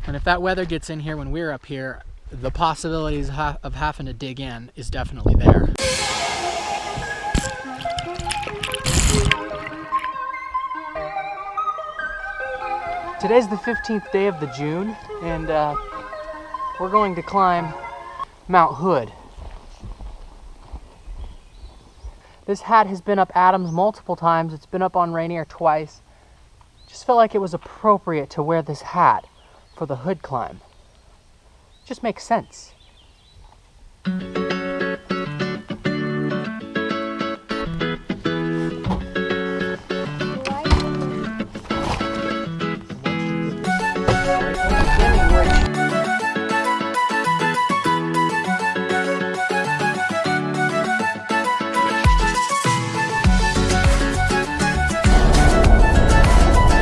And if that weather gets in here when we're up here, the possibilities of having to dig in is definitely there. Today's the 15th day of the June, and we're going to climb Mount Hood. This hat has been up Adams multiple times. It's been up on Rainier twice. Just felt like it was appropriate to wear this hat for the Hood climb. Just makes sense.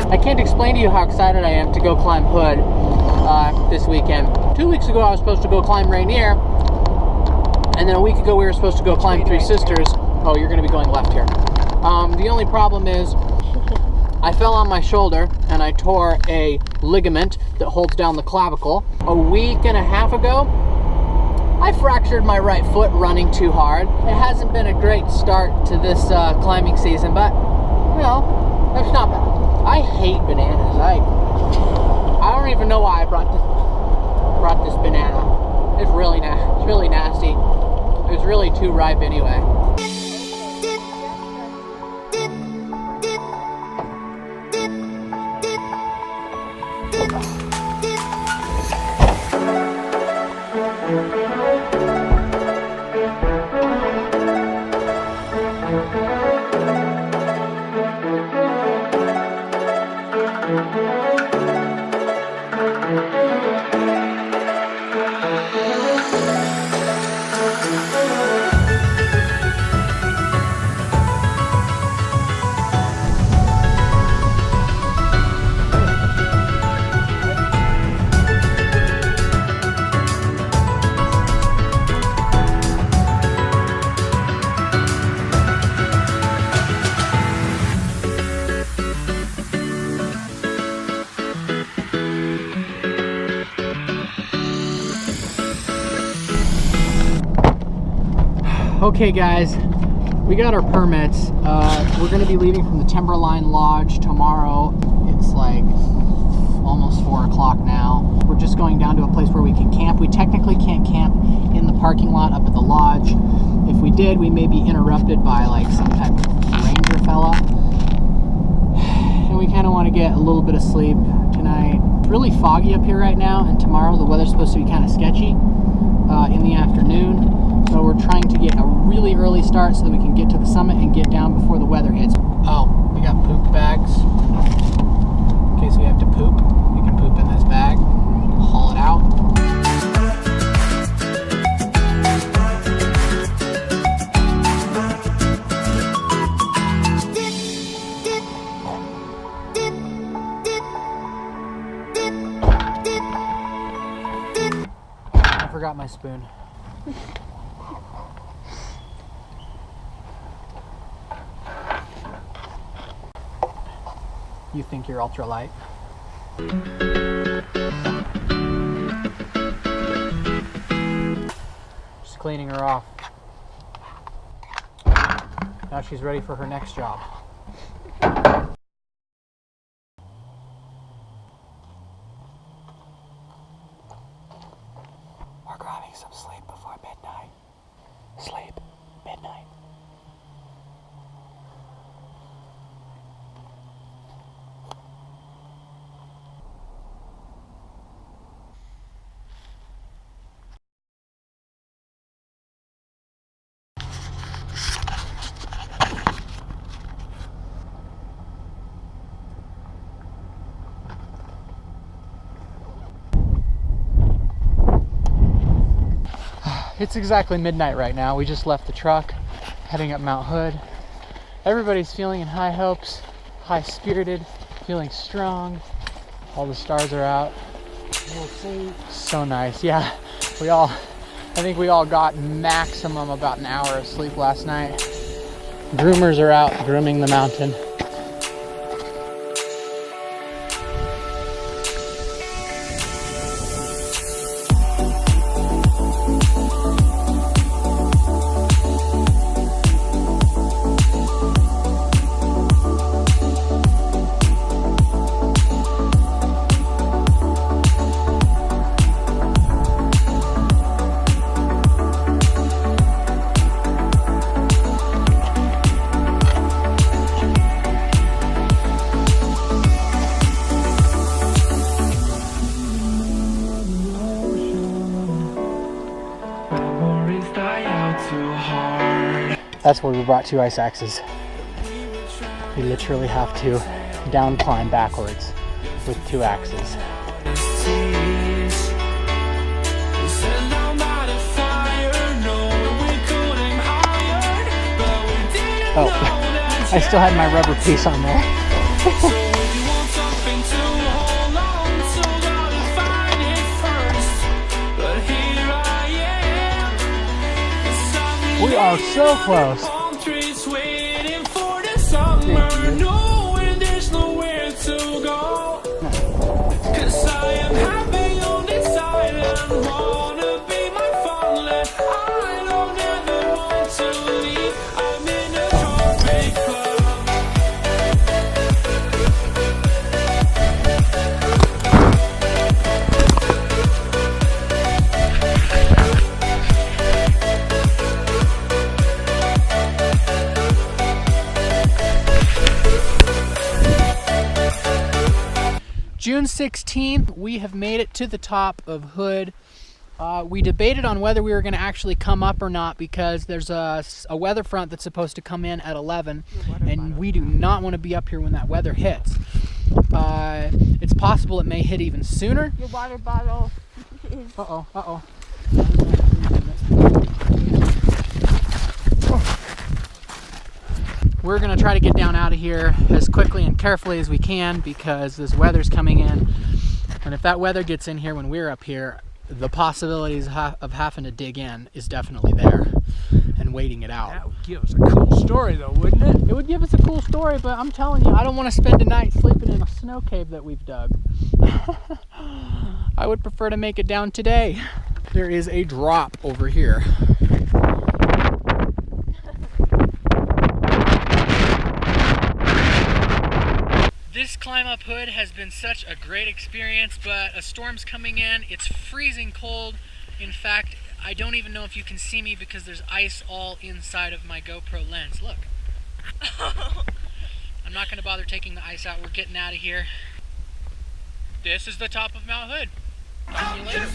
I can't explain to you how excited I am to go climb Hood this weekend. 2 weeks ago I was supposed to go climb Rainier, and then a week ago we were supposed to go climb Three Sisters. Oh, you're going to be going left here. The only problem is I fell on my shoulder and I tore a ligament that holds down the clavicle. A week and a half ago, I fractured my right foot running too hard. It hasn't been a great start to this climbing season, but you know, that's not bad. I hate bananas. I don't even know why I brought this banana. It's really nasty. It was really too ripe anyway. Okay guys, we got our permits. We're gonna be leaving from the Timberline Lodge tomorrow. It's like almost 4 o'clock now. We're just going down to a place where we can camp. We technically can't camp in the parking lot up at the lodge. If we did, we may be interrupted by like some type of ranger fella. And we kind of want to get a little bit of sleep tonight. It's really foggy up here right now, and tomorrow the weather's supposed to be kind of sketchy in the afternoon. So we're trying to get a really early start so that we can get to the summit and get down before the weather hits. Oh, we got poop bags. In case we have to poop, we can poop in this bag, haul it out. I forgot my spoon. You think you're ultralight? Just cleaning her off. Now she's ready for her next job. We're grabbing some sleep before midnight. Sleep, midnight. It's exactly midnight right now. We just left the truck, heading up Mount Hood. Everybody's feeling in high hopes, high spirited, feeling strong. All the stars are out. We'll see. So nice. Yeah, I think we all got maximum about an hour of sleep last night. Groomers are out grooming the mountain. That's where we brought 2 ice axes. We literally have to down climb backwards with 2 axes. Oh, I still had my rubber piece on there. We are so close. June 16th, we have made it to the top of Hood. We debated on whether we were going to actually come up or not because there's a weather front that's supposed to come in at 11, and we do not want to be up here when that weather hits. It's possible it may hit even sooner. Your water bottle is... Uh-oh, uh-oh. We're going to try to get down out of here as quickly and carefully as we can because this weather's coming in. And if that weather gets in here when we're up here, the possibilities of having to dig in is definitely there and waiting it out. That would give us a cool story though, wouldn't it? It would give us a cool story, but I'm telling you, I don't want to spend a night sleeping in a snow cave that we've dug. I would prefer to make it down today. There is a drop over here. This climb up Hood has been such a great experience, but a storm's coming in. It's freezing cold. In fact, I don't even know if you can see me because there's ice all inside of my GoPro lens. Look. I'm not going to bother taking the ice out. We're getting out of here. This is the top of Mount Hood. Talk to you later.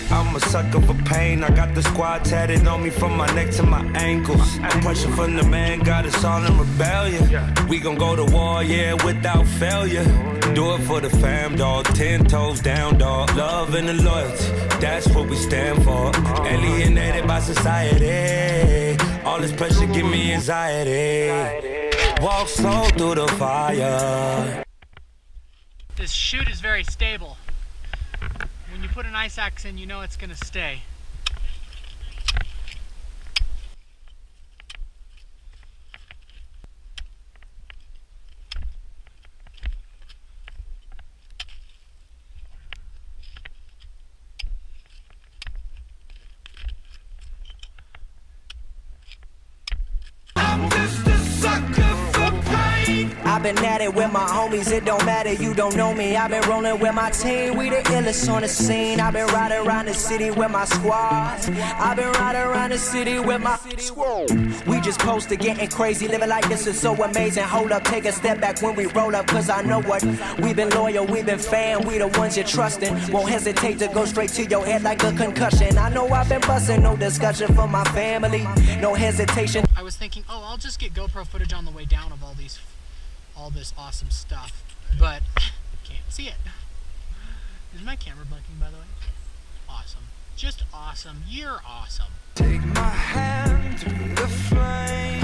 I'm a sucker for pain. I got the squad tatted on me from my neck to my ankles. Pressure from the man got us all in rebellion. We gon' go to war, yeah, without failure. Do it for the fam, dog. 10 toes down, dog. Love and the loyalty, that's what we stand for. Alienated by society. All this pressure give me anxiety. Walk slow through the fire. This chute is very stable. When you put an ice axe in, you know it's going to stay. I'm just a sucker for pain. I've been at it with my homies, it don't matter, you don't know me. I've been rolling with my team, we the illest on the scene. I've been riding around the city with my squad. I've been riding around the city with my squad. We just posted getting crazy, living like this is so amazing. Hold up, take a step back when we roll up, cause I know what. We've been loyal, we've been fan, we the ones you're trusting. Won't hesitate to go straight to your head like a concussion. I know I've been busting, no discussion for my family, no hesitation. I was thinking, oh, I'll just get GoPro footage on the way down of all this awesome stuff, but can't see it. Is my camera blinking, by the way? Awesome. Just awesome. You're awesome. Take my hand through the flame.